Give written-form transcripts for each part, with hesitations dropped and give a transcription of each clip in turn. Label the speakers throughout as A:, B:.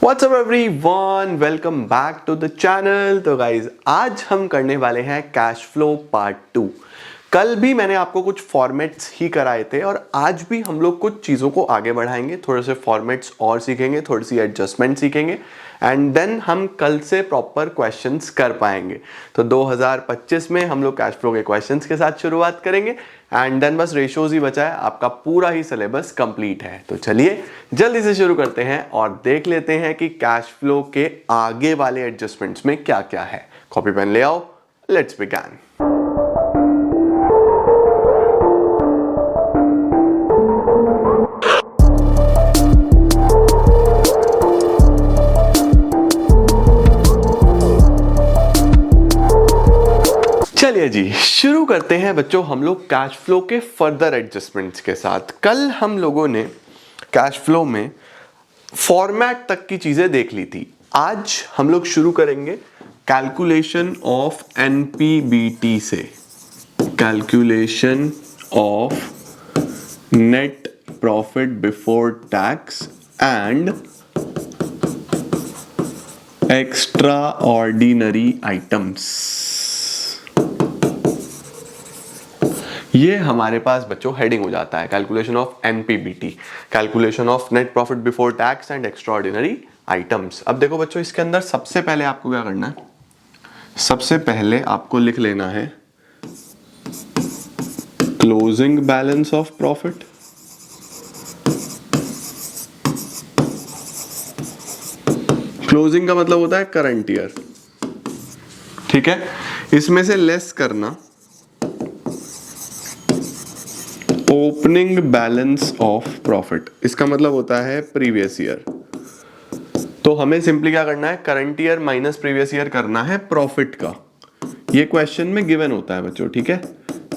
A: WhatsApp everyone, welcome back to the channel. तो guys आज हम करने वाले हैं कैश फ्लो पार्ट 2। कल भी मैंने आपको कुछ फॉर्मेट्स ही कराए थे और आज भी हम लोग कुछ चीज़ों को आगे बढ़ाएंगे, थोड़े से फॉर्मेट्स और सीखेंगे, थोड़ी सी एडजस्टमेंट सीखेंगे एंड देन हम कल से प्रॉपर क्वेश्चंस कर पाएंगे। तो 2025 में हम लोग कैश फ्लो के क्वेश्चंस के साथ शुरुआत करेंगे एंड देन बस रेशियोज ही बचा है, आपका पूरा ही सिलेबस कंप्लीट है। तो चलिए जल्दी से शुरू करते हैं और देख लेते हैं कि कैश फ्लो के आगे वाले एडजस्टमेंट्स में क्या क्या है। कॉपी पेन ले आओ, लेट्स बिगिन। चलिए जी शुरू करते हैं बच्चों हम लोग कैश फ्लो के फर्दर एडजस्टमेंट्स के साथ। कल हम लोगों ने कैश फ्लो में फॉर्मेट तक की चीजें देख ली थी। आज हम लोग शुरू करेंगे कैलकुलेशन ऑफ एनपीबीटी से। Calculation of net profit before tax and extra ordinary items. ये हमारे पास बच्चों हेडिंग हो जाता है calculation of NPBT, calculation of net profit before tax and extra ordinary items. अब देखो बच्चों, इसके अंदर सबसे पहले आपको क्या करना है, सबसे पहले आपको लिख लेना है closing balance of profit. Closing का मतलब होता है करंट ईयर, ठीक है। इसमें से लेस करना ओपनिंग बैलेंस ऑफ प्रॉफिट, इसका मतलब होता है प्रीवियस ईयर। तो हमें सिंपली क्या करना है, current year minus previous year करना है प्रॉफिट का। ये क्वेश्चन में गिवन होता है बच्चों, ठीक है।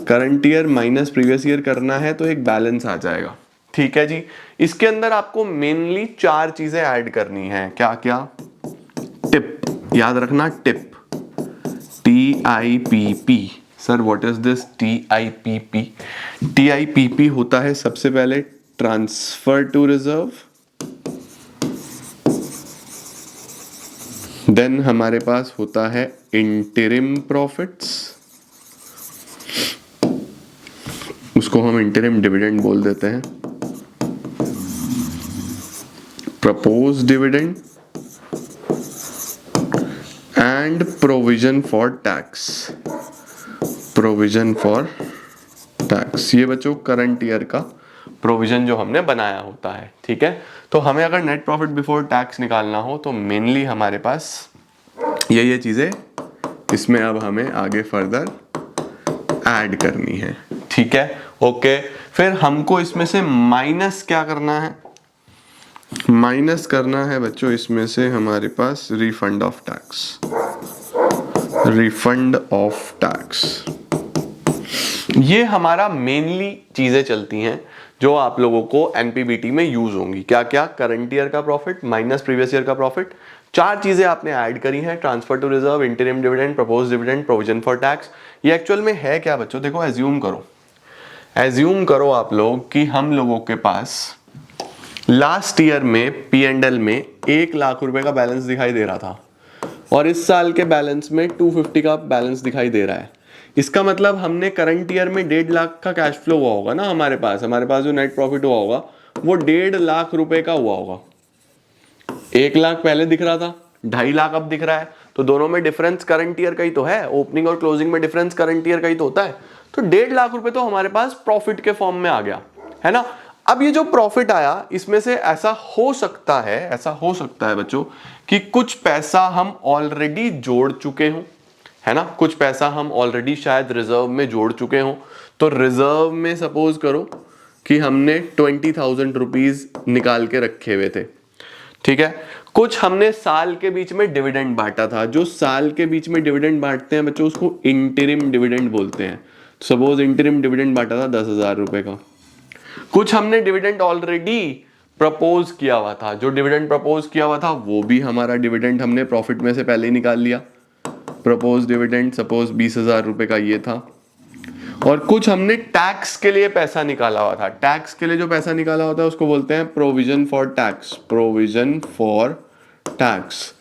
A: Current year minus previous year करना है तो एक बैलेंस आ जाएगा, ठीक है जी। इसके अंदर आपको मेनली 4 चीजें ऐड करनी है। क्या क्या? टिप, याद रखना tip, TIPP। Sir what is this TIPP? TIPP होता है सबसे पहले ट्रांसफर टू रिजर्व, देन हमारे पास होता है इंटरिम प्रॉफिट्स, उसको हम इंटरिम डिविडेंड बोल देते हैं, propose dividend and provision for tax. Provision for tax, ये बच्चों करंट ईयर का प्रोविजन जो हमने बनाया होता है, ठीक है। तो हमें अगर नेट प्रॉफिट बिफोर टैक्स निकालना हो तो मेनली हमारे पास ये चीजें इसमें अब हमें आगे फर्दर ऐड करनी है, ठीक है। ओके, फिर हमको इसमें से माइनस क्या करना है, माइनस करना है बच्चों इसमें से हमारे पास refund of tax. Refund of tax, ये हमारा मेनली चीजें चलती हैं जो आप लोगों को एनपीबीटी में यूज होंगी। क्या क्या? करंट ईयर का प्रॉफिट माइनस प्रीवियस ईयर का प्रॉफिट। 4 चीजें आपने ऐड करी हैं, transfer to reserve, interim dividend, propose dividend, provision for tax. ये एक्चुअल में है क्या बच्चों? देखो एज्यूम करो, एज्यूम करो आप लोग कि हम लोगों के पास लास्ट ईयर में P&L में 1 लाख रुपए का बैलेंस दिखाई दे रहा था और इस साल के बैलेंस में 250 का बैलेंस दिखाई दे रहा है। इसका मतलब हमने करंट ईयर में 1.5 लाख का कैश फ्लो हुआ होगा ना हमारे पास जो नेट प्रॉफिट हुआ होगा वो 1.5 लाख रुपए का हुआ होगा। 1 लाख पहले दिख रहा था, 2.5 लाख अब दिख रहा है, तो दोनों में डिफरेंस करंट ईयर का ही तो है। ओपनिंग और क्लोजिंग में डिफरेंस करंट ईयर का ही तो होता है। तो 1.5 लाख रुपए तो हमारे पास प्रॉफिट के फॉर्म में आ गया, है ना। अब ये जो प्रॉफिट आया इसमें से ऐसा हो सकता है बच्चों कि कुछ पैसा हम ऑलरेडी जोड़ चुके हों, है ना। कुछ पैसा हम ऑलरेडी शायद रिजर्व में जोड़ चुके हों। तो रिजर्व में सपोज करो कि हमने 20,000 रुपीज निकाल के रखे हुए थे, ठीक है। कुछ हमने साल के बीच में डिविडेंड बांटा था। जो साल के बीच में डिविडेंड बांटते हैं बच्चों उसको इंटरिम डिविडेंड बोलते हैं। सपोज इंटरिम डिविडेंड बांटा था 10,000 रुपए का। कुछ हमने डिविडेंड ऑलरेडी प्रपोज किया हुआ था, जो डिविडेंड प्रपोज किया हुआ था वो भी हमारा डिविडेंड हमने प्रॉफिट में से पहले ही निकाल लिया। प्रपोज डिविडेंड सपोज 20,000 रुपए का ये था। और कुछ हमने टैक्स के लिए पैसा निकाला हुआ था। टैक्स के लिए जो पैसा निकाला होता है उसको बोलते हैं provision for tax. Provision for tax,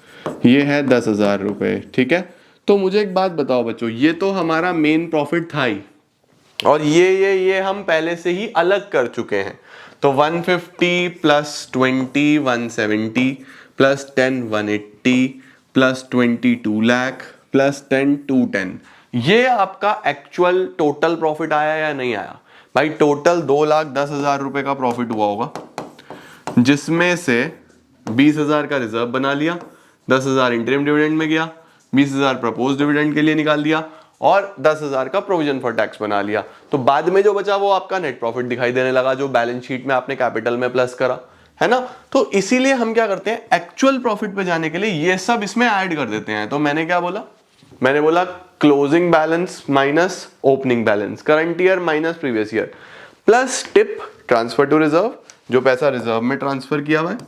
A: ये है 10,000 रुपये, ठीक है। तो मुझे एक बात बताओ बच्चों, ये तो हमारा मेन प्रॉफिट था ही, और ये हम पहले से ही अलग कर चुके हैं। तो 150 plus 20 170 plus 10 180 plus 20 2 lakh plus 10 210, ये आपका एक्चुअल टोटल प्रॉफिट आया या नहीं आया? भाई टोटल 2,10,000 रुपए का प्रॉफिट हुआ होगा, जिसमें से 20,000 का रिजर्व बना लिया, 10,000 इंटरिम डिविडेंड में गया, 20,000 प्रपोज डिविडेंड के लिए निकाल दिया, और 10,000 का प्रोविजन फॉर टैक्स बना लिया। तो बाद में जो बचा वो आपका नेट प्रॉफिट दिखाई देने लगा, जो बैलेंस शीट में आपने कैपिटल में प्लस करा, है ना। तो इसीलिए हम क्या करते हैं, एक्चुअल प्रॉफिट पे जाने के लिए ये सब इसमें ऐड कर देते हैं। तो मैंने क्या बोला, मैंने बोला closing balance minus opening balance, current year minus previous year, plus tip transfer to reserve, जो पैसा रिजर्व में ट्रांसफर किया हुआ है,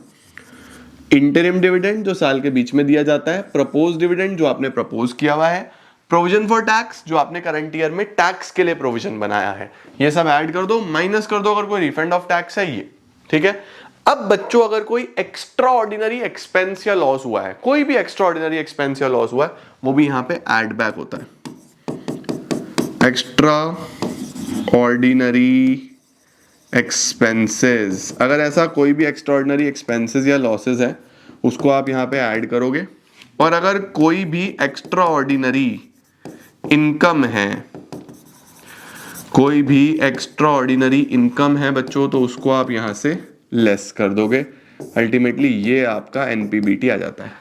A: इंटरिम डिविडेंड जो साल के बीच में दिया जाता है, प्रपोज डिविडेंड जो आपने प्रपोज किया हुआ है, प्रोविजन फॉर टैक्स जो आपने करंट ईयर में टैक्स के लिए प्रोविजन बनाया है, ये सब ऐड कर दो, माइनस कर दो अगर कोई रिफंड ऑफ टैक्स है ये, ठीक है। अब बच्चों अगर कोई एक्स्ट्रा ऑर्डिनरी एक्सपेंस या लॉस हुआ है, कोई भी एक्स्ट्रा ऑर्डिनरी एक्सपेंस या लॉस हुआ है, वो भी यहां पे ऐड बैक होता है। एक्स्ट्रा ऑर्डिनरी एक्सपेंसेस, अगर ऐसा कोई भी एक्स्ट्रा ऑर्डिनरी एक्सपेंसेस या लॉसेस है, उसको आप यहां पे ऐड करोगे। और अगर कोई भी एक्स्ट्रा ऑर्डिनरी इनकम है, कोई भी एक्स्ट्रा ऑर्डिनरी इनकम है बच्चों, तो उसको आप यहां से लेस कर दोगे। अल्टीमेटली ये आपका एनपीबीटी आ जाता है,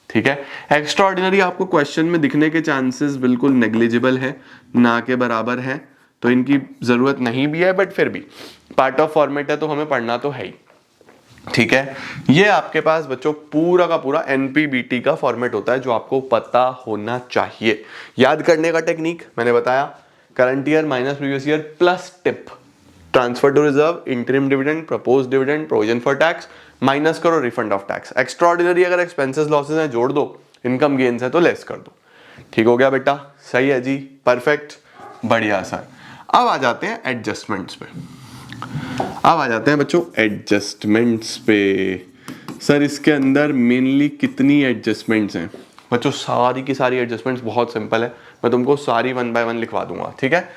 A: ठीक है। एक्स्ट्रा ऑर्डिनरी आपको क्वेश्चन में दिखने के चांसेस बिल्कुल नेग्लिजिबल है, ना के बराबर है, तो इनकी जरूरत नहीं भी है, बट फिर भी पार्ट ऑफ फॉर्मेट है तो हमें पढ़ना तो है ही, ठीक है। ये आपके पास बच्चों पूरा का पूरा एनपीबीटी का फॉर्मेट होता है, जो आपको पता होना चाहिए। याद करने का टेक्निक मैंने बताया, current year minus previous year plus tip, transfer to reserve, interim dividend, propose dividend, provision for tax, minus करो refund of tax. Extraordinary अगर एक्सपेंसेस लॉसेस हैं जोड़ दो, इनकम गेन्स है तो लेस कर दो। ठीक हो गया बेटा, सही है जी, परफेक्ट, बढ़िया सर। अब आ जाते हैं एडजस्टमेंट्स पे। अब आ जाते हैं बच्चों एडजस्टमेंट्स पे। सर इसके अंदर मेनली कितनी एडजस्टमेंट्स हैं? बच्चों सारी की सारी एडजस्टमेंट्स बहुत सिंपल है, मैं तुमको सारी 1 बाय 1 लिखवा दूंगा, ठीक है।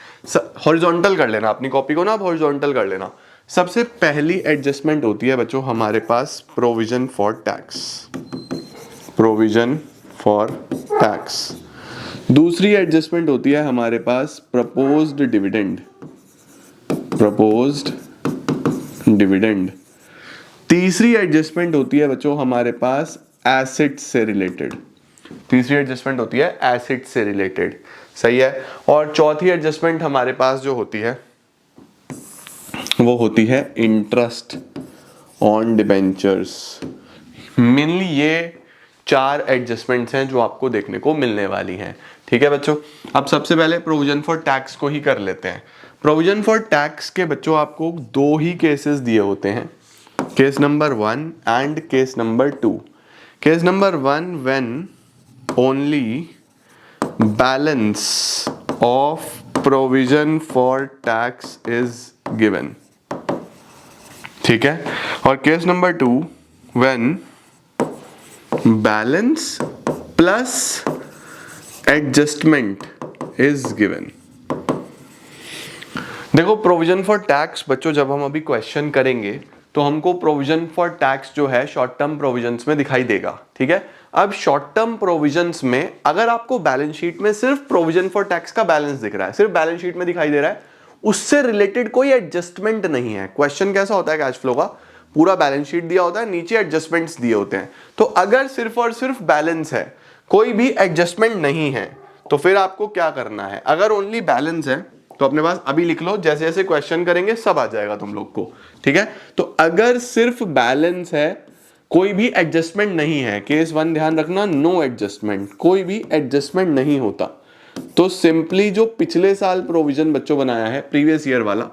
A: हॉरिजॉन्टल कर लेना अपनी कॉपी को ना, आप हॉरिजॉन्टल कर लेना। सबसे पहली एडजस्टमेंट होती है बच्चों हमारे पास provision for tax, provision for tax. दूसरी एडजस्टमेंट होती है हमारे पास प्रपोज्ड डिविडेंड, प्रपोज्ड डिविडेंड। तीसरी एडजस्टमेंट होती है बच्चों हमारे पास एसेट से रिलेटेड, तीसरी एडजस्टमेंट होती है एसेट से रिलेटेड, सही है। और चौथी एडजस्टमेंट हमारे पास जो होती है वो होती है इंटरेस्ट ऑन डिबेंचर्स। मेनली ये 4 एडजस्टमेंट्स हैं जो आपको देखने को मिलने वाली हैं, ठीक है बच्चों। अब सबसे पहले प्रोविजन फॉर टैक्स को ही कर लेते हैं। प्रोविजन फॉर टैक्स के बच्चों आपको 2 ही केसेस दिए होते हैं, case number 1 and case number 2। Case number 1 when only balance of provision for tax is given, ठीक है। और case number 2 when balance plus adjustment is given. देखो प्रोविजन फॉर टैक्स बच्चों जब हम अभी क्वेश्चन करेंगे तो हमको प्रोविजन फॉर टैक्स जो है शॉर्ट टर्म प्रोविजंस में दिखाई देगा, ठीक है। अब शॉर्ट टर्म प्रोविजंस में अगर आपको बैलेंस शीट में सिर्फ प्रोविजन फॉर टैक्स का बैलेंस दिख रहा है, सिर्फ बैलेंस शीट में दिखाई दे रहा है, उससे रिलेटेड कोई एडजस्टमेंट नहीं है। क्वेश्चन कैसा होता है कैश फ्लो का, पूरा बैलेंस शीट दिया होता है, नीचे एडजस्टमेंट्स दिए होते हैं। तो अगर सिर्फ और सिर्फ बैलेंस है, कोई भी एडजस्टमेंट नहीं है, तो फिर आपको क्या करना है। अगर ओनली बैलेंस है तो अपने पास अभी लिख लो, जैसे जैसे क्वेश्चन करेंगे सब आ जाएगा तुम लोग को, ठीक है। तो अगर सिर्फ बैलेंस है, कोई भी एडजस्टमेंट नहीं है, केस 1 ध्यान रखना, नो एडजस्टमेंट, कोई भी एडजस्टमेंट नहीं होता, तो सिंपली जो पिछले साल प्रोविजन बच्चों बनाया है प्रीवियस ईयर वाला,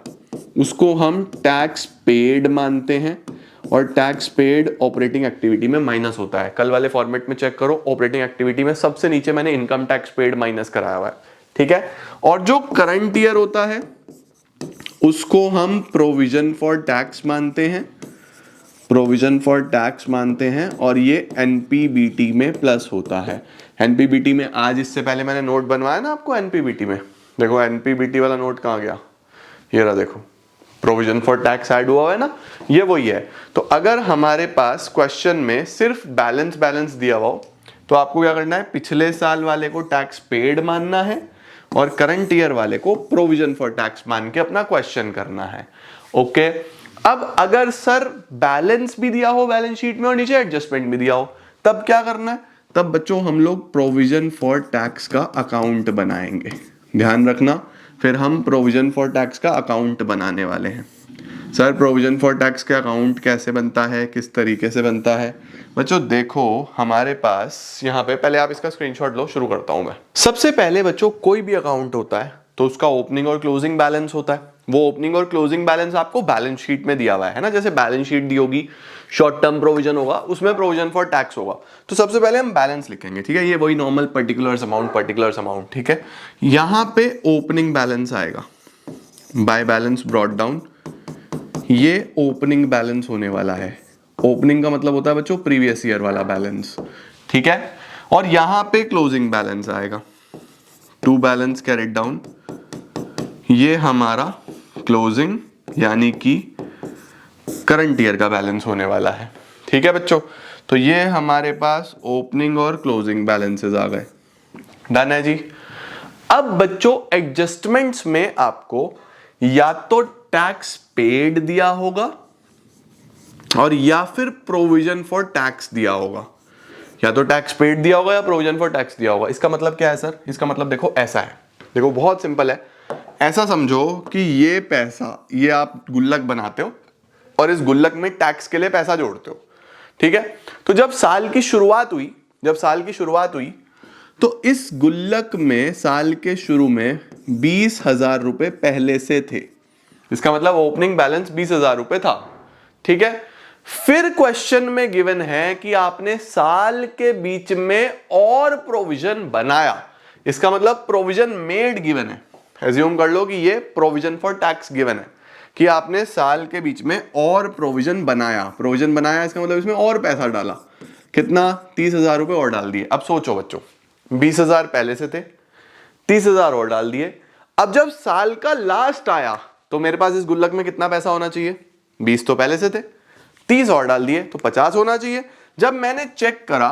A: उसको हम टैक्स पेड मानते हैं। और टैक्स पेड ऑपरेटिंग एक्टिविटी में माइनस होता है। कल वाले फॉर्मेट में चेक करो, ऑपरेटिंग एक्टिविटी में सबसे नीचे मैंने इनकम टैक्स पेड माइनस कराया हुआ है, ठीक है। और जो करंट ईयर होता है उसको हम प्रोविजन फॉर टैक्स मानते हैं, प्रोविजन फॉर टैक्स मानते हैं और ये एनपीबीटी में प्लस होता है। एनपीबीटी में आज इससे पहले मैंने नोट बनवाया ना आपको एनपीबीटी में, देखो एनपीबीटी वाला नोट कहाँ गया, ये रहा देखो, प्रोविजन फॉर टैक्स ऐड हुआ है ना, ये वही है। तो अगर हमारे पास क्वेश्चन में सिर्फ बैलेंस दिया हुआ हो तो आपको क्या करना है, पिछले साल वाले को टैक्स पेड मानना है और करंट ईयर वाले को प्रोविजन फॉर टैक्स मान के अपना क्वेश्चन करना है। ओके, अब अगर सर बैलेंस भी दिया हो बैलेंस शीट में और नीचे एडजस्टमेंट भी दिया हो, तब क्या करना है, तब बच्चों हम लोग प्रोविजन फॉर टैक्स का अकाउंट बनाएंगे। ध्यान रखना, फिर हम प्रोविजन फॉर टैक्स का अकाउंट बनाने वाले हैं। सर प्रोविजन फॉर टैक्स का अकाउंट कैसे बनता है, किस तरीके से बनता है? बच्चों देखो हमारे पास यहाँ पे, पहले आप इसका स्क्रीनशॉट लो, शुरू करता हूं मैं। सबसे पहले बच्चों कोई भी अकाउंट होता है तो उसका ओपनिंग और क्लोजिंग बैलेंस होता है। वो ओपनिंग और क्लोजिंग बैलेंस आपको बैलेंस शीट में दिया हुआ है ना, जैसे बैलेंस शीट दी होगी, शॉर्ट टर्म प्रोविजन होगा, उसमें प्रोविजन फॉर टैक्स होगा। तो सबसे पहले हम बैलेंस लिखेंगे, ठीक है, ये वही नॉर्मल पर्टिकुलर्स अमाउंट, ठीक है। यहाँ पे ओपनिंग बैलेंस आएगा, बाय बैलेंस ब्रॉट डाउन, ये ओपनिंग बैलेंस होने वाला है। ओपनिंग का मतलब होता है बच्चों प्रीवियस ईयर वाला बैलेंस, ठीक है। और यहां पे क्लोजिंग बैलेंस आएगा, टू बैलेंस कैरिड डाउन, ये हमारा क्लोजिंग यानी कि करंट ईयर का बैलेंस होने वाला है, ठीक है बच्चों। तो ये हमारे पास ओपनिंग और क्लोजिंग बैलेंसेस आ गए, डन है जी। अब बच्चों एडजस्टमेंट्स में आपको या तो टैक्स पेड दिया होगा और या फिर प्रोविजन फॉर टैक्स दिया होगा, या तो टैक्स पेड दिया होगा या प्रोविजन फॉर टैक्स दिया होगा। इसका मतलब क्या है सर? इसका मतलब देखो ऐसा है, देखो बहुत सिंपल है। ऐसा समझो कि ये पैसा, ये आप गुल्लक बनाते हो और इस गुल्लक में टैक्स के लिए पैसा जोड़ते हो, ठीक है। तो जब साल की शुरुआत हुई तो इस गुल्लक में साल के शुरू में 20,000 रुपए पहले से थे। इसका मतलब ओपनिंग बैलेंस 20,000 रुपए था, ठीक है। फिर क्वेश्चन में गिवन है कि आपने साल के बीच में और प्रोविजन बनाया, इसका मतलब प्रोविजन मेड गिवन है। एज्यूम कर लो कि ये प्रोविजन फॉर टैक्स गिवन है कि आपने साल के बीच में और प्रोविजन बनाया, इसका मतलब इसमें और पैसा डाला, कितना? 30,000 रुपए और डाल दिए। अब सोचो बच्चों, 20,000 पहले से थे, 30,000 और डाल दिए। अब जब साल का लास्ट आया तो मेरे पास इस गुल्लक में कितना पैसा होना चाहिए? 20 तो पहले से थे, 30 और डाल दिए तो 50 होना चाहिए। जब मैंने चेक करा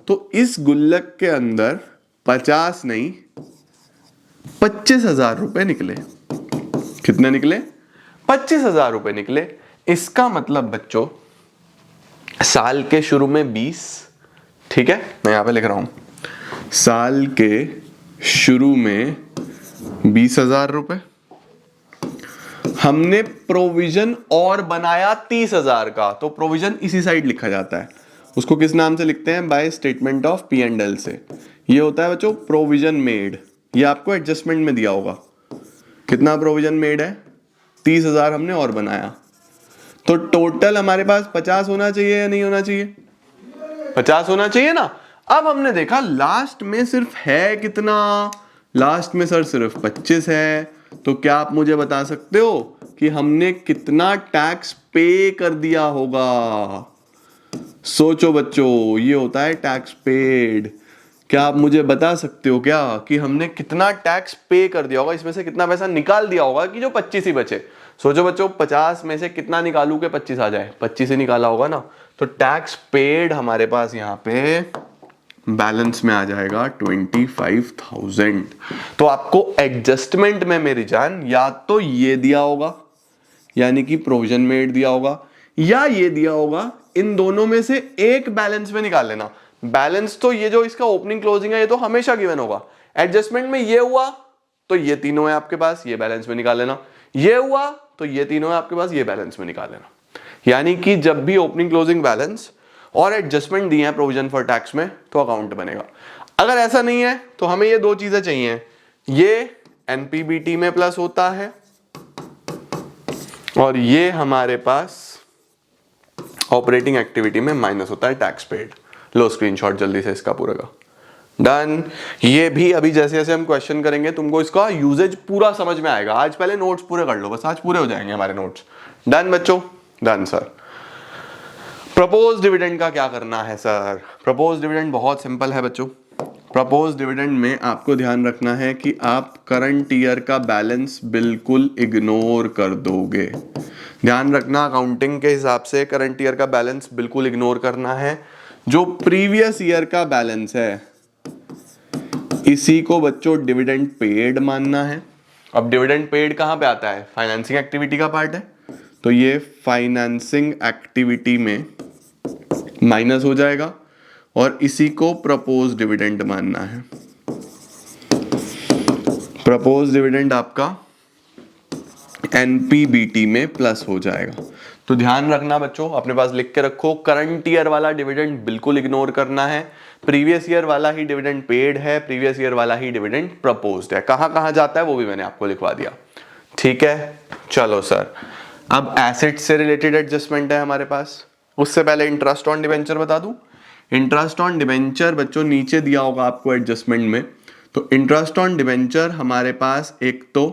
A: तो इस गुल्लक के अंदर 50 नहीं 25,000 रुपए निकले। कितने निकले? 25,000 रुपए निकले। इसका मतलब बच्चों साल के शुरू में 20, ठीक है, मैं यहां पे लिख रहा हूं, साल के शुरू में 20,000 रुपए, हमने प्रोविजन और बनाया 30,000 का, तो प्रोविजन इसी साइड लिखा जाता है, उसको किस नाम से लिखते हैं? By statement of P and L से। ये होता है बच्चों प्रोविजन मेड, ये आपको एडजस्टमेंट में दिया होगा। कितना प्रोविजन मेड है? 30,000 हमने और बनाया, तो टोटल हमारे पास 50 होना चाहिए या नहीं होना चाहिए? 50 होना चाहिए ना। अब हमने देखा लास्ट में सिर्फ है कितना? लास्ट में सर सिर्फ 25 है, तो क्या आप मुझे बता सकते हो कि हमने कितना टैक्स पे कर दिया होगा? सोचो बच्चों, ये होता है टैक्स पेड। क्या आप मुझे बता सकते हो क्या कि हमने कितना टैक्स पे कर दिया होगा? इसमें से कितना पैसा निकाल दिया होगा कि जो 25 ही बचे? सोचो बच्चों, 50 में से कितना निकालू के 25 आ जाए? 25 ही निकाला होगा ना। तो टैक्स पेड हमारे पास यहाँ पे बैलेंस में आ जाएगा 25,000। तो आपको एडजस्टमेंट में मेरी जान या तो ये दिया होगा यानी कि प्रोविजन मेड दिया होगा, या ये दिया होगा। इन दोनों में से एक बैलेंस में निकाल लेना। बैलेंस तो ये जो इसका ओपनिंग क्लोजिंग है ये तो हमेशा गिवन होगा। एडजस्टमेंट में ये हुआ तो ये तीनों है आपके पास, ये बैलेंस में निकाल लेना। ये हुआ तो ये तीनों है आपके पास, ये बैलेंस में निकाल लेना। यानी कि जब भी ओपनिंग क्लोजिंग बैलेंस और एडजस्टमेंट दिए हैं प्रोविजन फॉर टैक्स में तो अकाउंट बनेगा। अगर ऐसा नहीं है तो हमें ये दो चीजें चाहिए, ये एनपीबीटी में प्लस होता है और ये हमारे पास ऑपरेटिंग एक्टिविटी में माइनस होता है टैक्स पेड। लो स्क्रीनशॉट जल्दी से इसका पूरा का, डन। ये भी अभी जैसे जैसे हम क्वेश्चन करेंगे तुमको इसका यूजेज पूरा समझ में आएगा। आज पहले नोट्स पूरे कर लो, बस आज पूरे हो जाएंगे हमारे नोट्स। डन बच्चों, डन सर। प्रपोज डिविडेंड का क्या करना है सर? प्रपोज डिविडेंड बहुत सिंपल है बच्चों। प्रपोज डिविडेंड में आपको ध्यान रखना है कि आप करंट ईयर का बैलेंस बिल्कुल इग्नोर कर दोगे। ध्यान रखना, अकाउंटिंग के हिसाब से करंट ईयर का बैलेंस बिल्कुल इग्नोर करना है। जो प्रीवियस ईयर का बैलेंस है इसी को बच्चों डिविडेंड पेड मानना है। अब डिविडेंड पेड कहां पे आता है? फाइनेंसिंग एक्टिविटी का पार्ट है, तो ये फाइनेंसिंग एक्टिविटी में माइनस हो जाएगा और इसी को प्रपोज डिविडेंड मानना है। प्रपोज डिविडेंड आपका एनपीबीटी में प्लस हो जाएगा। तो ध्यान रखना बच्चों, अपने पास लिख के रखो, करंट ईयर वाला डिविडेंड बिल्कुल इग्नोर करना है, प्रीवियस ईयर वाला ही डिविडेंड पेड है, प्रीवियस ईयर वाला ही डिविडेंड प्रपोज्ड है। कहां कहां जाता है वो भी मैंने आपको लिखवा दिया। ठीक है, चलो सर, अब एसेट से रिलेटेड एडजस्टमेंट है हमारे पास। उससे पहले इंटरेस्ट ऑन डिवेंचर बता दूं। इंटरेस्ट ऑन डिवेंचर बच्चों नीचे दिया होगा आपको एडजस्टमेंट में। तो इंटरेस्ट ऑन डिवेंचर हमारे पास एक तो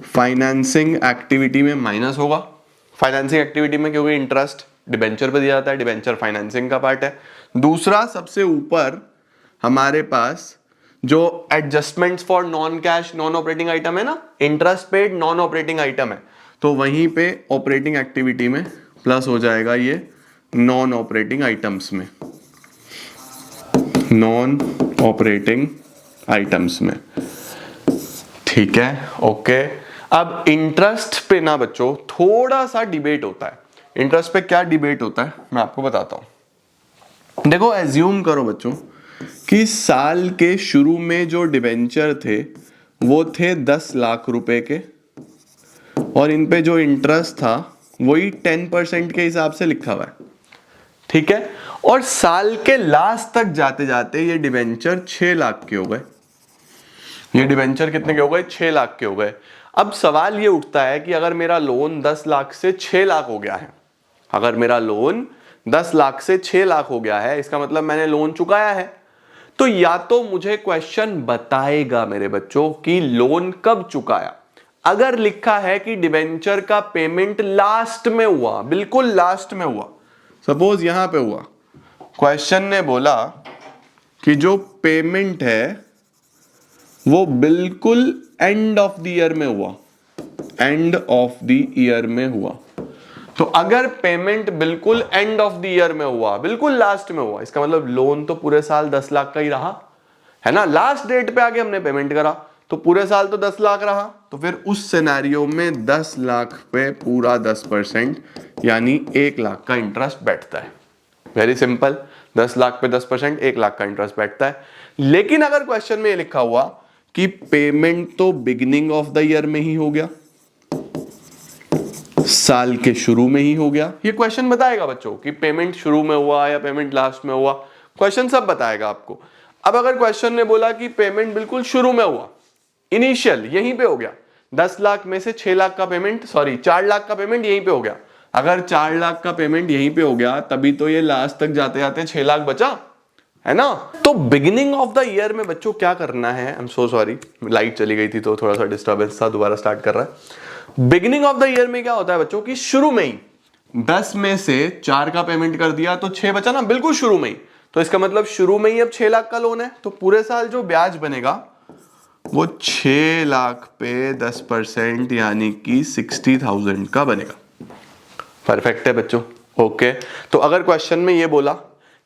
A: फाइनेंसिंग एक्टिविटी में माइनस होगा, फाइनेंसिंग एक्टिविटी में, क्योंकि इंटरेस्ट डिबेंचर पे दिया जाता है, डिबेंचर फाइनेंसिंग का पार्ट है। दूसरा सबसे ऊपर हमारे पास जो adjustments for non cash non operating item है ना, interest paid non operating item है, तो वहीं पे ऑपरेटिंग एक्टिविटी में प्लस हो जाएगा ये नॉन ऑपरेटिंग आइटम्स में, नॉन ऑपरेटिंग आइटम्स में। ठीक है, ओके। अब इंटरेस्ट पे ना बच्चों थोड़ा सा डिबेट होता है। इंटरेस्ट पे क्या डिबेट होता है मैं आपको बताता हूं। देखो, एज्यूम करो बच्चों कि साल के शुरू में जो डिबेंचर थे वो थे 10 लाख रुपए के, और इन पे जो इंटरेस्ट था वही 10% के हिसाब से लिखा हुआ है। ठीक है, और साल के लास्ट तक जाते जाते ये डिबेंचर 6 लाख के हो गए। ये डिबेंचर कितने के हो गए? 6 लाख के हो गए। अब सवाल ये उठता है कि अगर मेरा लोन 10 लाख से 6 लाख हो गया है, अगर मेरा लोन 10 लाख से 6 लाख हो गया है, इसका मतलब मैंने लोन चुकाया है। तो या तो मुझे क्वेश्चन बताएगा मेरे बच्चों कि लोन कब चुकाया। अगर लिखा है कि डिबेंचर का पेमेंट लास्ट में हुआ, बिल्कुल लास्ट में हुआ, सपोज यहां पे हुआ, क्वेश्चन ने बोला कि जो पेमेंट है वो बिल्कुल एंड ऑफ द ईयर में हुआ, एंड ऑफ द ईयर में हुआ। तो अगर पेमेंट बिल्कुल एंड ऑफ द ईयर में हुआ, बिल्कुल लास्ट में हुआ, इसका मतलब लोन तो पूरे साल 10 लाख का ही रहा है ना। लास्ट डेट पे आके हमने पेमेंट करा तो पूरे साल तो 10 लाख रहा। तो फिर उस सिनेरियो में 10 लाख पे पूरा 10% यानी 1 लाख का इंटरेस्ट बैठता है। वेरी सिंपल, 10 लाख पे 10%, 1 लाख का इंटरेस्ट बैठता है। लेकिन अगर क्वेश्चन में ये लिखा हुआ कि पेमेंट तो बिगिनिंग ऑफ द ईयर में ही हो गया, साल के शुरू में ही हो गया, ये क्वेश्चन बताएगा बच्चों कि पेमेंट शुरू में हुआ या पेमेंट लास्ट में हुआ, क्वेश्चन सब बताएगा आपको। अब अगर क्वेश्चन ने बोला कि पेमेंट बिल्कुल शुरू में हुआ, इनिशियल यहीं पे हो गया, 10 लाख में से 6 लाख का पेमेंट, सॉरी 4 लाख का पेमेंट यहीं पे हो गया, अगर 4 लाख का पेमेंट यहीं पे हो गया तभी तो ये लास्ट तक जाते जाते 6 लाख बचा है ना। तो बिगिनिंग ऑफ द ईयर में बच्चों क्या करना है, I am so sorry, light चली गई थी तो थोड़ा सा डिस्टर्बेंस था, दोबारा स्टार्ट कर रहा है। बिगिनिंग ऑफ द ईयर में क्या होता है बच्चों कि शुरू में ही 10 में से 4 का पेमेंट कर दिया तो 6 बचा ना, बिल्कुल शुरू में ही। तो इसका मतलब शुरू में ही अब 6 लाख का लोन है, तो पूरे साल जो ब्याज बनेगा वो 6 लाख पे 10% यानी कि 60,000 का बनेगा। परफेक्ट है बच्चों, ओके। तो अगर क्वेश्चन में ये बोला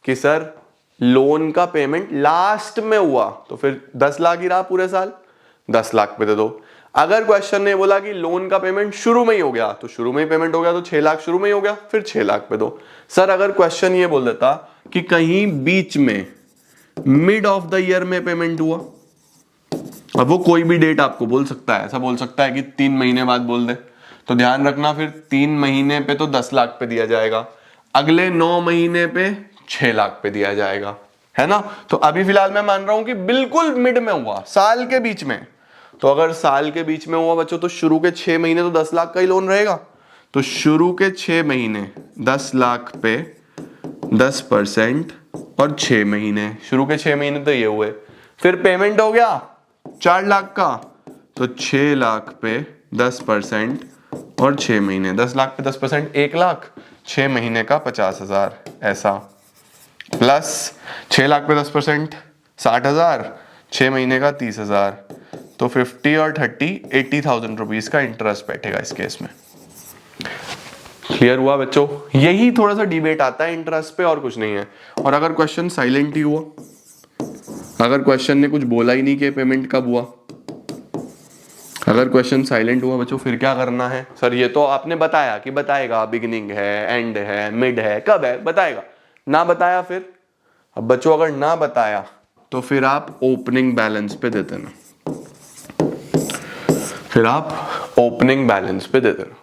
A: कि सर लोन का पेमेंट लास्ट में हुआ तो फिर 10 लाख ही रहा पूरे साल, 10 लाख पे दे दो। अगर क्वेश्चन ने बोला कि लोन का पेमेंट शुरू में ही हो गया तो शुरू में ही पेमेंट हो गया, तो 6 लाख शुरू में ही हो गया, फिर 6 लाख पे दो। सर अगर क्वेश्चन ये बोल देता कि कहीं बीच में मिड ऑफ द ईयर में पेमेंट हुआ, अब वो कोई भी डेट आपको बोल सकता है, ऐसा बोल सकता है कि 3 महीने बाद बोल दे, तो ध्यान रखना फिर 3 महीने पे तो 10 लाख पे दिया जाएगा, अगले 9 महीने पे 6 लाख पे दिया जाएगा, है ना। तो अभी फिलहाल मैं मान रहा हूं कि बिल्कुल मिड में हुआ, साल के बीच में। तो अगर साल के बीच में हुआ बच्चों तो शुरू के 6 महीने तो 10 लाख का ही लोन रहेगा, तो शुरू के 6 महीने 10 लाख पे 10% और 6 महीने, शुरू के 6 महीने तो ये हुए, फिर पेमेंट हो गया 4 लाख का, तो 6 लाख पे 10% और 6 महीने, 10 लाख पे 10% 1 लाख, 6 महीने का 50,000 ऐसा, प्लस 6 लाख पे 10% 60,000, 6 महीने का 30,000, तो 50 और 30 80,000 रुपीज का इंटरेस्ट बैठेगा इस केस में। क्लियर हुआ बच्चों? यही थोड़ा सा डिबेट आता है इंटरेस्ट पे, और कुछ नहीं है। और अगर क्वेश्चन साइलेंट ही हुआ, अगर क्वेश्चन ने कुछ बोला ही नहीं कि पेमेंट कब हुआ, अगर क्वेश्चन साइलेंट हुआ बच्चों, फिर क्या करना है? सर ये तो आपने बताया कि बताएगा, बिगिनिंग है, एंड है, मिड है, कब है, बताएगा। ना बताया फिर? अब बच्चों अगर ना बताया तो फिर आप ओपनिंग बैलेंस पे दे देना, फिर आप ओपनिंग बैलेंस पे दे देना।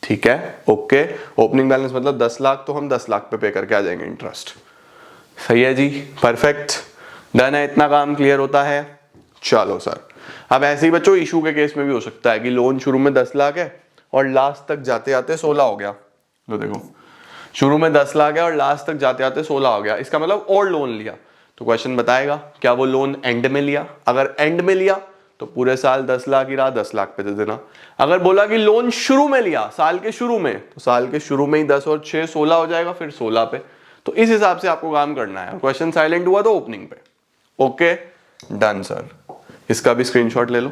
A: ठीक है, ओके। ओपनिंग बैलेंस मतलब 10 लाख, तो हम 10 लाख पे करके आ जाएंगे इंटरेस्ट। सही है जी, परफेक्ट, डन है। इतना काम क्लियर होता है? चलो सर, अब ऐसे ही बच्चों इशू के केस में भी हो सकता है कि लोन शुरू में 10 लाख है और लास्ट तक जाते जाते 16 हो गया। तो देखो, शुरू में 10 लाख है और लास्ट तक जाते जाते 16 हो गया, इसका मतलब और लोन लिया। तो क्वेश्चन बताएगा क्या वो लोन एंड में लिया? अगर एंड में लिया तो पूरे साल 10 लाख ही रहा, 10 लाख पे दे देना। अगर बोला कि लोन शुरू में लिया, साल के शुरू में, तो साल के शुरू में ही 10 और 6 16 हो जाएगा, फिर 16 पे। तो इस हिसाब से आपको काम करना है। क्वेश्चन साइलेंट हुआ तो ओपनिंग पे। Okay, done sir. इसका भी स्क्रीनशॉट ले लो।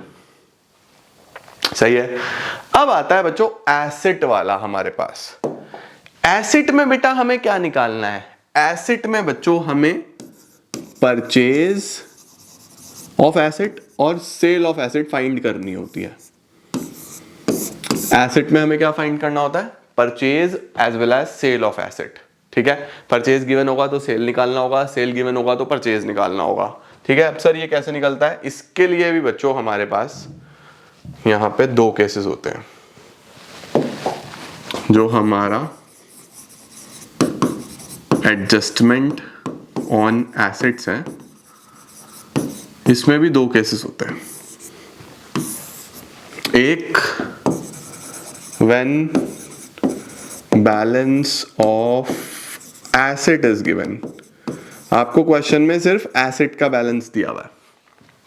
A: सही है। अब आता है बच्चों एसेट वाला हमारे पास। एसेट में बेटा हमें क्या निकालना है? एसेट में बच्चों हमें परचेज ऑफ एसेट और सेल ऑफ एसेट फाइंड करनी होती है। एसेट में हमें क्या फाइंड करना होता है? Purchase as well as sale of asset. ठीक है, परचेज गिवन होगा तो सेल निकालना होगा, सेल गिवन होगा तो परचेज निकालना होगा। ठीक है, अब सर ये कैसे निकलता है? इसके लिए भी बच्चों हमारे पास यहां पे 2 केसेस होते हैं। जो हमारा एडजस्टमेंट ऑन एसेट्स है, इसमें भी 2 केसेस होते हैं। एक when balance of asset is given, आपको क्वेश्चन में सिर्फ एसेट का बैलेंस दिया हुआ है।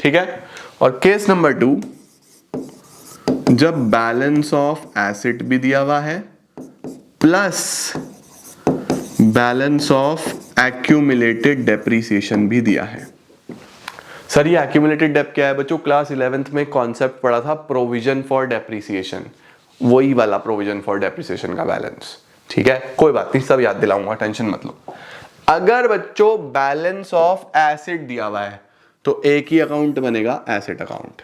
A: ठीक है, और केस नंबर 2, जब बैलेंस ऑफ एसेट भी दिया हुआ है plus balance of accumulated depreciation भी दिया है। सर ये एक्यूमुलेटेड डेप क्या है बच्चों? क्लास 11th में कॉन्सेप्ट पढ़ा था, प्रोविजन फॉर डेप्रिसिएशन, वही वाला प्रोविजन फॉर डेप्रिसिएशन का बैलेंस। ठीक है, कोई बात नहीं, सब याद दिलाऊंगा, टेंशन मत लो। अगर बच्चों बैलेंस ऑफ एसेट दिया हुआ है तो एक ही अकाउंट बनेगा, एसेट अकाउंट,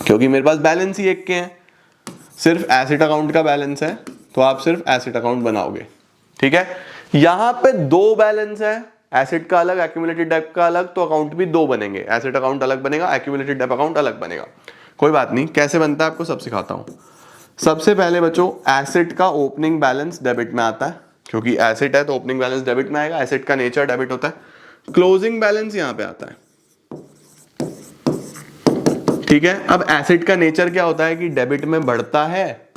A: क्योंकि मेरे पास बैलेंस ही एक के हैं। सिर्फ एसेट अकाउंट का बैलेंस है तो आप सिर्फ एसेट अकाउंट बनाओगे। ठीक है, यहां पे 2 बैलेंस है, एसेट का अलग, एक्यूमुलेटेड डेप का अलग, तो अकाउंट भी 2 बनेंगे। एसेट अकाउंट अलग बनेगा, एक्यूमुलेटेड डेप अकाउंट अलग बनेगा। कोई बात नहीं, कैसे बनता है आपको सब सिखाता हूं। सबसे पहले बच्चों एसेट का ओपनिंग बैलेंस डेबिट में आता है, क्योंकि एसेट है तो ओपनिंग बैलेंस डेबिट में आएगा, एसेट का नेचर डेबिट होता है। क्लोजिंग बैलेंस यहां पे आता है। ठीक है, अब एसेट का नेचर क्या होता है कि डेबिट में बढ़ता है,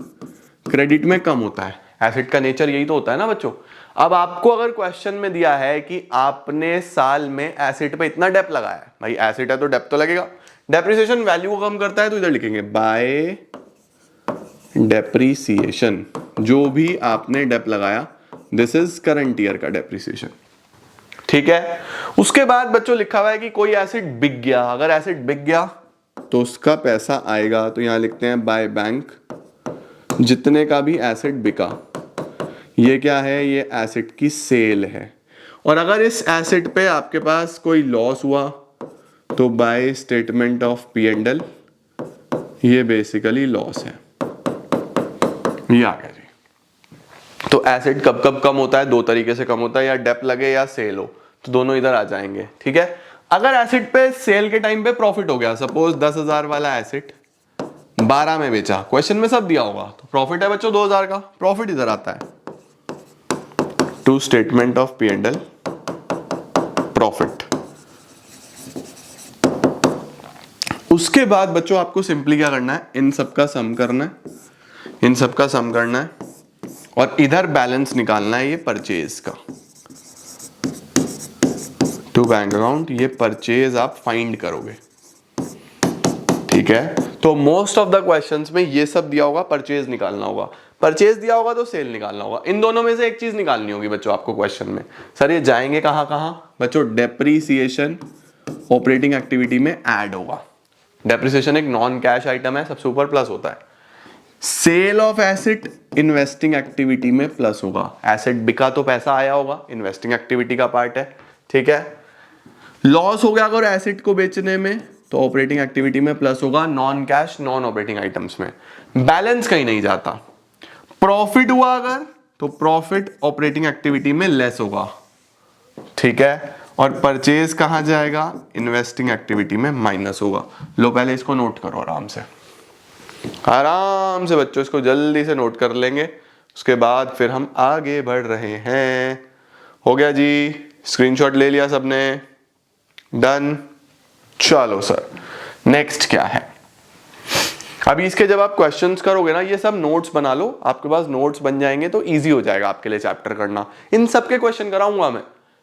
A: क्रेडिट में कम होता है। एसेट का नेचर यही तो होता है ना बच्चों। अब आपको अगर क्वेश्चन में दिया है कि आपने साल में एसेट पे इतना डेप लगाया है, भाई एसेट है तो डेप तो लगेगा। डेप्रिसिएशन वैल्यू को कम करता है, तो इधर लिखेंगे बाय डेप्रिसिएशन। जो भी आपने डेप लगाया, दिस इज करंट ईयर का डेप्रिसिएशन। ठीक है, उसके बाद बच्चों लिखा हुआ है कि कोई एसेट बिक गया। अगर एसेट बिक गया तो उसका पैसा आएगा, तो यहां लिखते हैं बाय बैंक, जितने का भी एसेट बिका। ये क्या है? ये एसेट की सेल है। और अगर इस एसेट पे आपके पास कोई लॉस हुआ तो बाय स्टेटमेंट ऑफ P&L, ये बेसिकली लॉस है। ये आ गया जी। तो एसेट कब कब कम होता है? 2 तरीके से कम होता है, या डेप लगे या सेल हो, तो दोनों इधर आ जाएंगे। ठीक है, अगर एसेट पे सेल के टाइम पे प्रॉफिट हो गया, सपोज 10,000 वाला एसेट 12 में बेचा, क्वेश्चन में सब दिया होगा, तो प्रॉफिट है बच्चों 2,000 का, प्रॉफिट इधर आता है two statement of P&L profit. उसके बाद बच्चों आपको सिंपली क्या करना है? इन सब का सम करना है, इन सब का सम करना है, और इधर बैलेंस निकालना है ये परचेज का टू बैंक अकाउंट। ये परचेज आप फाइंड करोगे। ठीक है, तो मोस्ट ऑफ द क्वेश्चंस में ये सब दिया होगा, परचेज निकालना होगा। परचेज दिया होगा तो सेल निकालना होगा। इन दोनों में से एक चीज निकालनी होगी बच्चों आपको क्वेश्चन में। सर ये जाएंगे कहां कहां बच्चों? डेप्रीसिएशन ऑपरेटिंग एक्टिविटी में ऐड होगा। डेप्रिसिएशन एक नॉन कैश आइटम है, सबसे ऊपर प्लस होता है। Sale of asset investing activity में प्लस होगा। एसेट बिका तो पैसा आया होगा, इन्वेस्टिंग एक्टिविटी का पार्ट है, ठीक है। लॉस हो गया अगर एसेट को बेचने में तो ऑपरेटिंग एक्टिविटी में प्लस होगा, non cash non operating items में। बैलेंस कहीं नहीं जाता। प्रॉफिट हुआ अगर तो प्रॉफिट ऑपरेटिंग एक्टिविटी में लेस होगा, ठीक है। और परचेज कहां जाएगा? इन्वेस्टिंग एक्टिविटी में माइनस होगा। लो पहले इसको नोट करो आराम से, आराम से बच्चों इसको जल्दी से नोट कर लेंगे, उसके बाद फिर हम आगे बढ़ रहे हैं। हो गया जी, स्क्रीनशॉट ले लिया सबने? डन। चलो सर नेक्स्ट क्या है? अभी इसके जब आप क्वेश्चंस करोगे ना, ये सब नोट्स बना लो, आपके पास नोट्स बन जाएंगे तो इजी हो जाएगा आपके लिए चैप्टर करना। इन सब के क्वेश्चन कराऊंगा मैं,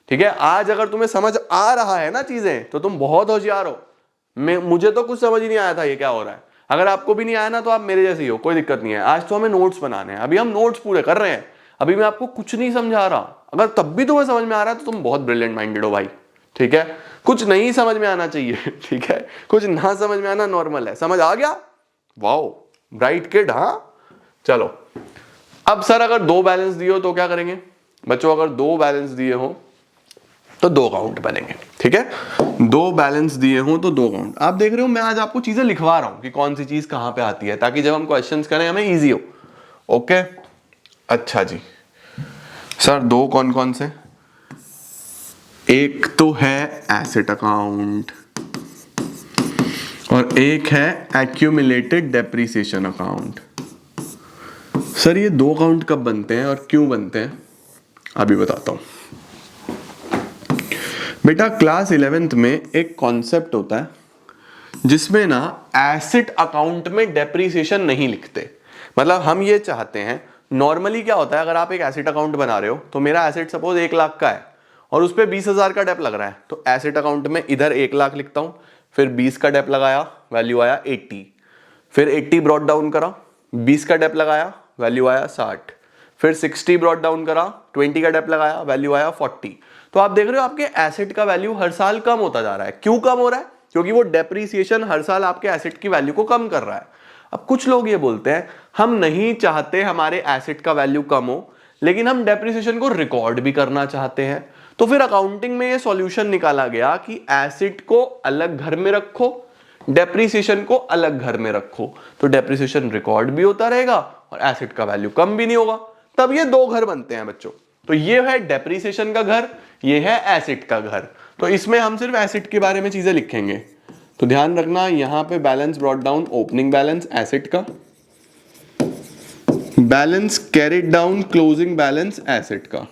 A: ठीक है। आज अगर तुम्हें समझ आ रहा है ना चीजें तो तुम बहुत होशियार हो। मुझे तो कुछ समझ ही नहीं आया था ये क्या हो रहा है। अगर आपको भी नहीं आया ना तो आप मेरे जैसे ही हो, कोई दिक्कत नहीं है। आज तो हमें नोट्स बनाने हैं, अभी हम नोट्स पूरे कर रहे हैं। अभी मैं आपको कुछ नहीं समझा रहा, अगर तब भी तुम्हें समझ में आ रहा है तो तुम बहुत ब्रिलियंट माइंडेड हो भाई, ठीक है। कुछ नहीं समझ में आना चाहिए, ठीक है। कुछ ना समझ में आना नॉर्मल है। समझ आ गया? Wow bright kid. हाँ चलो, अब सर अगर 2 बैलेंस दिए हो तो क्या करेंगे बच्चों? अगर 2 बैलेंस दिए हो तो 2 अकाउंट बनेंगे, ठीक है। 2 बैलेंस दिए हो तो 2 अकाउंट। आप देख रहे हो मैं आज आपको चीजें लिखवा रहा हूं कि कौन सी चीज कहां पे आती है, ताकि जब हम क्वेश्चंस करें हमें इजी हो। ओके अच्छा जी सर, 2 कौन कौन से? एक तो है एसेट अकाउंट और एक है एक्यूमुलेटेड डेप्रिसिएशन अकाउंट। सर ये 2 अकाउंट कब बनते हैं और क्यों बनते हैं अभी बताता हूं। बेटा क्लास 11th में एक कॉन्सेप्ट होता है जिसमें ना एसेट अकाउंट में डेप्रिसिएशन नहीं लिखते। मतलब हम ये चाहते हैं, नॉर्मली क्या होता है, अगर आप एक एसेट अकाउंट बना रहे हो तो मेरा एसेट सपोज 1 लाख का है और उस पर 20,000 का डेप लग रहा है, तो एसेट अकाउंट में इधर 1 लाख लिखता हूं, फिर 20 का डेप लगाया, वैल्यू आया 80, फिर 80 ब्रॉट डाउन करा, 20 का डेप लगाया, वैल्यू आया 60, फिर 60 ब्रॉट डाउन करा, 20 का डेप लगाया, वैल्यू आया 40। तो आप देख रहे हो आपके एसेट का वैल्यू हर साल कम होता जा रहा है। क्यों कम हो रहा है? क्योंकि वो डेप्रिसिएशन हर साल आपके एसेट की वैल्यू को कम कर रहा है। अब कुछ लोग ये बोलते हैं हम नहीं चाहते हमारे एसेट का वैल्यू कम हो, लेकिन हम डेप्रिसिएशन को रिकॉर्ड भी करना चाहते हैं। तो फिर अकाउंटिंग में ये सॉल्यूशन निकाला गया कि एसेट को अलग घर में रखो, डेप्रिसिएशन को अलग घर में रखो, तो डेप्रिसिएशन रिकॉर्ड भी होता रहेगा और एसेट का वैल्यू कम भी नहीं होगा। तब ये 2 घर बनते हैं बच्चों। तो ये है डेप्रिसिएशन का घर, ये है एसेट का घर। तो इसमें हम सिर्फ एसेट के बारे में चीजें लिखेंगे। तो ध्यान रखना, यहां पे balance brought down opening balance asset का, balance carried down closing balance asset का,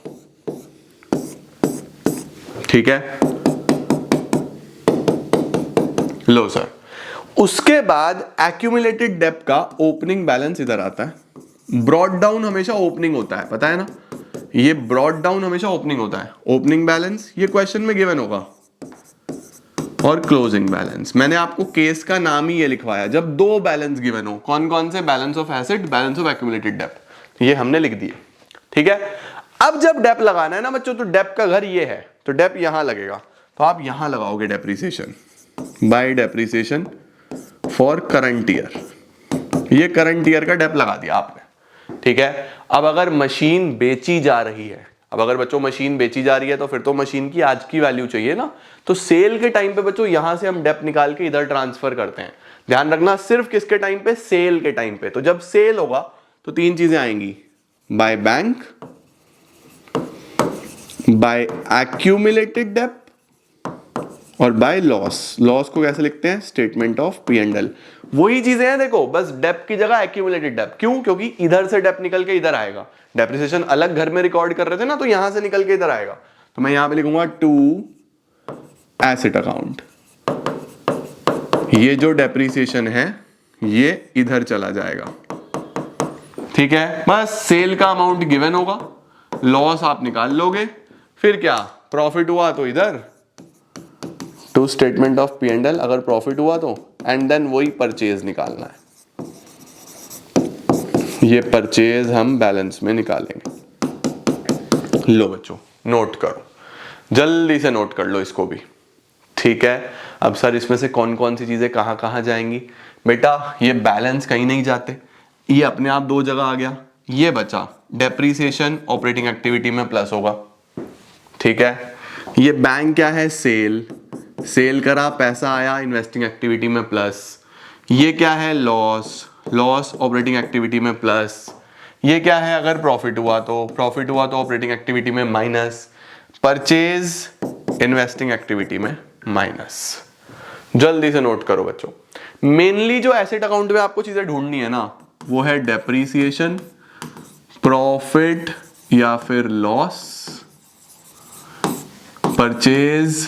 A: ठीक है। लो सर, उसके बाद एक्यूमुलेटेड डेप्ट का ओपनिंग बैलेंस इधर आता है। ब्रॉट डाउन हमेशा ओपनिंग होता है, पता है ना, ये ब्रॉट डाउन हमेशा ओपनिंग होता है। ओपनिंग बैलेंस ये क्वेश्चन में गिवन होगा, और क्लोजिंग बैलेंस मैंने आपको केस का नाम ही ये लिखवाया जब 2 बैलेंस गिवन हो। कौन कौन से? Balance of asset, balance of accumulated dep, ये हमने लिख दिए, ठीक है। अब जब डेप लगाना है ना बच्चों, तो डेप का घर ये है, तो डेप यहां लगेगा, तो आप यहां लगाओगे depreciation bye depreciation for current year. ये करंट ईयर का डेप लगा दिया आपने, ठीक है। अब अगर मशीन बेची जा रही है, अब अगर बच्चों मशीन बेची जा रही है तो फिर तो मशीन की आज की वैल्यू चाहिए ना, तो सेल के टाइम पे बच्चों यहां से हम डेप निकाल के इधर ट्रांसफर करते हैं। ध्यान रखना, सिर्फ किसके टाइम पे? सेल के टाइम पे। तो जब सेल होगा तो 3 चीजें आएंगी, बाय बैंक, बाय एक्यूमुलेटेड डेप्ट और बाय लॉस। लॉस को कैसे लिखते हैं? Statement of P&L। वही चीजें हैं देखो, बस डेप की जगह एक्यूमुलेटेड डेप। क्यों? क्योंकि इधर से डेप निकल के इधर आएगा। डेप्रिसिएशन अलग घर में रिकॉर्ड कर रहे थे ना, तो यहां से निकल के इधर आएगा, तो मैं यहां पे लिखूंगा टू एसेट अकाउंट। ये जो डेप्रिसिएशन है ये इधर चला जाएगा, ठीक है। बस सेल का अमाउंट गिवन होगा, लॉस आप निकाल लोगे, फिर क्या प्रॉफिट हुआ तो इधर टू स्टेटमेंट ऑफ P&L, अगर प्रॉफिट हुआ तो, एंड देन वही परचेज निकालना है। ये परचेज हम बैलेंस में निकालेंगे। लो बच्चों नोट करो, जल्दी से नोट कर लो इसको भी, ठीक है। अब सर इसमें से कौन कौन सी चीजें कहाँ कहाँ जाएंगी? बेटा ये बैलेंस कहीं नहीं जाते, ये अपने आप दो जगह आ गया। ये बचा डेप्रीसिएशन, ऑपरेटिंग एक्टिविटी में प्लस होगा, ठीक है। ये बैंक क्या है? सेल, सेल करा पैसा आया इन्वेस्टिंग एक्टिविटी में प्लस। ये क्या है? लॉस, लॉस ऑपरेटिंग एक्टिविटी में प्लस। ये क्या है? अगर प्रॉफिट हुआ तो, प्रॉफिट हुआ तो ऑपरेटिंग एक्टिविटी में माइनस। परचेज इन्वेस्टिंग एक्टिविटी में माइनस। जल्दी से नोट करो बच्चों। मेनली जो एसेट अकाउंट में आपको चीजें ढूंढनी है ना, वो है डेप्रीसिएशन, प्रॉफिट या फिर लॉस, परचेज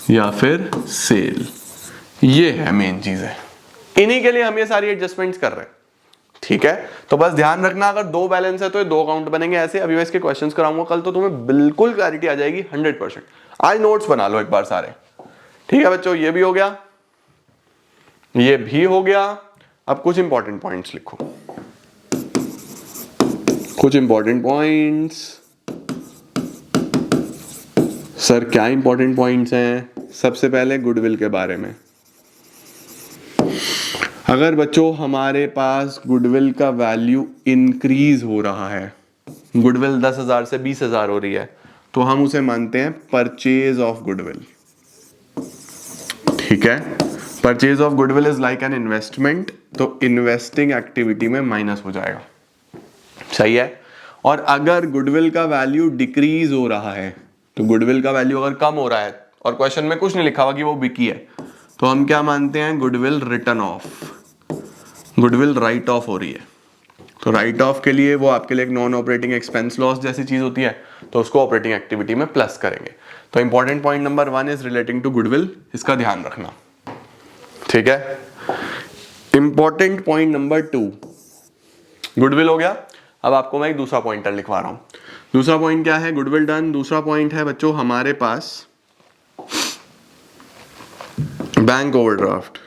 A: या फिर सेल। ये है मेन चीजें, इन्हीं के लिए हम ये सारी एडजस्टमेंट्स कर रहे हैं, ठीक है। तो बस ध्यान रखना, अगर दो बैलेंस है तो ये दो अकाउंट बनेंगे ऐसे। अभी मैं इसके क्वेश्चंस कराऊंगा कल, तो तुम्हें बिल्कुल क्लैरिटी आ जाएगी 100%। आज नोट्स बना लो एक बार सारे, ठीक है बच्चों। ये भी हो गया, ये भी हो गया। अब कुछ इंपॉर्टेंट पॉइंट्स लिखो, कुछ इंपॉर्टेंट पॉइंट्स। सर क्या इंपॉर्टेंट पॉइंट्स हैं? सबसे पहले गुडविल के बारे में। अगर बच्चों हमारे पास गुडविल का वैल्यू इंक्रीज हो रहा है, गुडविल 10,000 से 20,000 हो रही है, तो हम उसे मानते हैं परचेज ऑफ गुडविल, ठीक है। Purchase of goodwill is like an investment, तो इन्वेस्टिंग एक्टिविटी में माइनस हो जाएगा, सही है। और अगर गुडविल का वैल्यू डिक्रीज हो रहा है, तो गुडविल का वैल्यू अगर कम हो रहा है और क्वेश्चन में कुछ नहीं लिखा हुआ कि वो बिकी है, तो हम क्या मानते हैं? Goodwill return of, goodwill right of हो रही है। तो राइट ऑफ के लिए वो आपके लिए एक नॉन ऑपरेटिंग एक्सपेंस लॉस जैसी चीज होती है, तो उसको ऑपरेटिंग एक्टिविटी में प्लस करेंगे। तो important point number 1 is relating to goodwill, इसका ध्यान रखना, ठीक है। इंपॉर्टेंट पॉइंट नंबर 2, गुडविल हो गया। अब आपको मैं एक दूसरा पॉइंटर लिखवा रहा हूं। दूसरा पॉइंट क्या है? Goodwill done. दूसरा पॉइंट है बच्चों हमारे पास bank overdraft,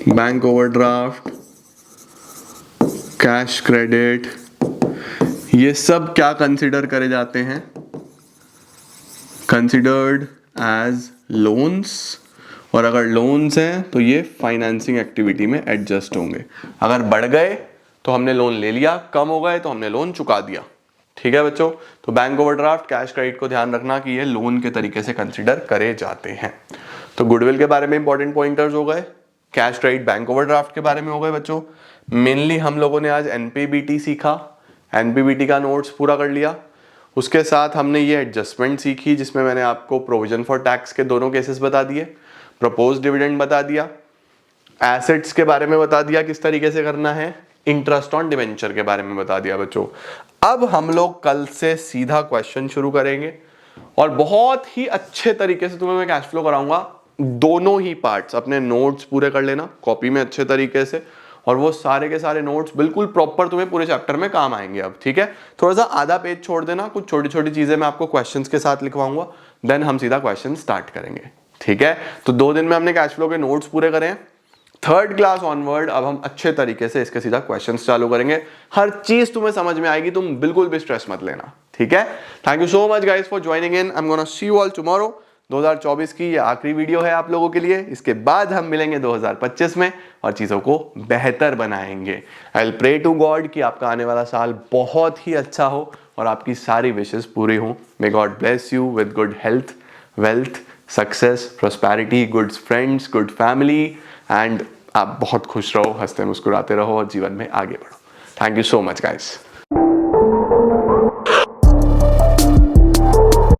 A: bank overdraft, cash credit, ये सब क्या कंसिडर करे जाते हैं? Considered as loans. और अगर लोन्स हैं तो ये फाइनेंसिंग एक्टिविटी में एडजस्ट होंगे। अगर बढ़ गए तो हमने लोन ले लिया, कम हो गए तो हमने लोन चुका दिया, ठीक है बच्चों। तो बैंक ओवरड्राफ्ट, कैश क्रेडिट को ध्यान रखना कि ये लोन के तरीके से कंसिडर करे जाते हैं। तो गुडविल के बारे में इंपॉर्टेंट पॉइंटर्स हो गए, कैश क्रेडिट, बैंक ओवरड्राफ्ट के बारे में हो गए बच्चों। मेनली हम लोगों ने आज एनपीबीटी सीखा, एनपीबीटी का नोट्स पूरा कर लिया। उसके साथ हमने ये एडजस्टमेंट सीखी जिसमें मैंने आपको प्रोविजन फॉर टैक्स के दोनों केसेस बता दिए, प्रपोज डिविडेंड बता दिया, एसेट्स के बारे में बता दिया किस तरीके से करना है, इंटरेस्ट ऑन डिवेंचर के बारे में बता दिया बच्चों। अब हम लोग कल से सीधा क्वेश्चन शुरू करेंगे और बहुत ही अच्छे तरीके से तुम्हें मैं कैश फ्लो कराऊंगा। दोनों ही पार्ट्स अपने नोट्स पूरे कर लेना कॉपी में अच्छे तरीके से, और वो सारे के सारे नोट्स बिल्कुल प्रॉपर तुम्हें पूरे चैप्टर में काम आएंगे। अब ठीक है, थोड़ा सा आधा पेज छोड़ देना, कुछ छोटी छोटी चीजें मैं आपको क्वेश्चंस के साथ लिखवाऊंगा, देन हम सीधा क्वेश्चन स्टार्ट करेंगे, ठीक है। तो 2 दिन में हमने कैश फ्लो के नोट्स पूरे करें। 3rd क्लास ऑनवर्ड अब हम अच्छे तरीके से इसके सीधा क्वेश्चंस चालू करेंगे। हर चीज तुम्हें समझ में आएगी, तुम बिल्कुल भी स्ट्रेस मत लेना, ठीक है। Thank you so much guys for joining in. I am gonna see you all tomorrow. 2024 की ये आखिरी वीडियो है आप लोगों के लिए, इसके बाद हम मिलेंगे 2025 में और चीजों को बेहतर बनाएंगे। I will pray to God कि आपका आने वाला साल बहुत ही अच्छा हो और आपकी सारी विशेस पूरी हों। May God bless you with good health, wealth, success, prosperity, good friends, good family, and आप बहुत खुश रहो, हंसते मुस्कुराते रहो और जीवन में आगे बढ़ो। Thank you so much guys.